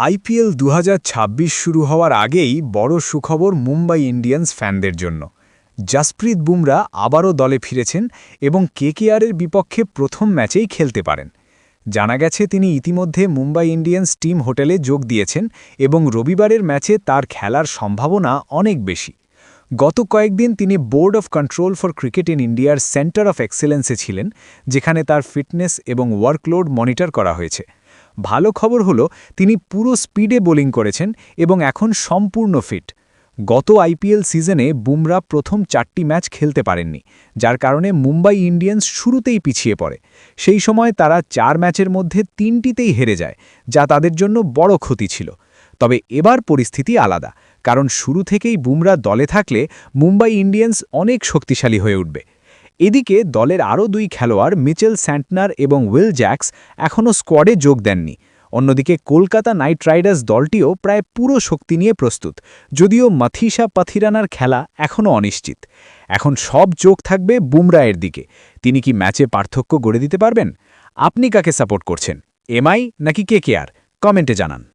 IPL ২০২৬ শুরু হওয়ার আগেই বড় সুখবর মুম্বাই ইন্ডিয়ান্স ফ্যানদের জন্য। জাসপ্রীত বুমরা আবারও দলে ফিরেছেন এবং কেকেআরের বিপক্ষে প্রথম ম্যাচেই খেলতে পারেন। জানা গেছে তিনি ইতিমধ্যে মুম্বাই ইন্ডিয়ান্স টিম হোটেলে যোগ দিয়েছেন এবং রবিবারের ম্যাচে তার খেলার সম্ভাবনা অনেক বেশি। গত কয়েকদিন তিনি board of control for cricket in ইন্ডিয়ার সেন্টার অফ এক্সেলেন্সে ছিলেন, যেখানে তার ফিটনেস এবং ওয়ার্কলোড মনিটর করা হয়েছে। ভালো খবর হলো তিনি পুরো স্পিডে বোলিং করেছেন এবং এখন সম্পূর্ণ ফিট। গত আইপিএল সিজনে বুমরা প্রথম 4টি ম্যাচ খেলতে পারেননি, যার কারণে মুম্বাই ইন্ডিয়ান্স শুরুতেই পিছিয়ে পড়ে। সেই সময় তারা 4 ম্যাচের মধ্যে 3টিতেই হেরে যায়, যা তাদের জন্য বড় ক্ষতি ছিল। তবে এবার পরিস্থিতি আলাদা, কারণ শুরু থেকেই বুমরা দলে থাকলে মুম্বাই ইন্ডিয়ান্স অনেক শক্তিশালী হয়ে উঠবে। এদিকে দলের আরও 2 খেলোয়াড় মিচেল স্যান্টনার এবং উইল জ্যাক্স এখনও স্কোয়াডে যোগ দেননি। অন্যদিকে কলকাতা নাইট রাইডার্স দলটিও প্রায় পুরো শক্তি নিয়ে প্রস্তুত, যদিও মাথিসা পাথিরানার খেলা এখনও অনিশ্চিত। এখন সব চোখ থাকবে বুমরায়ের দিকে। তিনি কি ম্যাচে পার্থক্য গড়ে দিতে পারবেন? আপনি কাকে সাপোর্ট করছেন, এমআই নাকি কেকেআর? কমেন্টে জানান।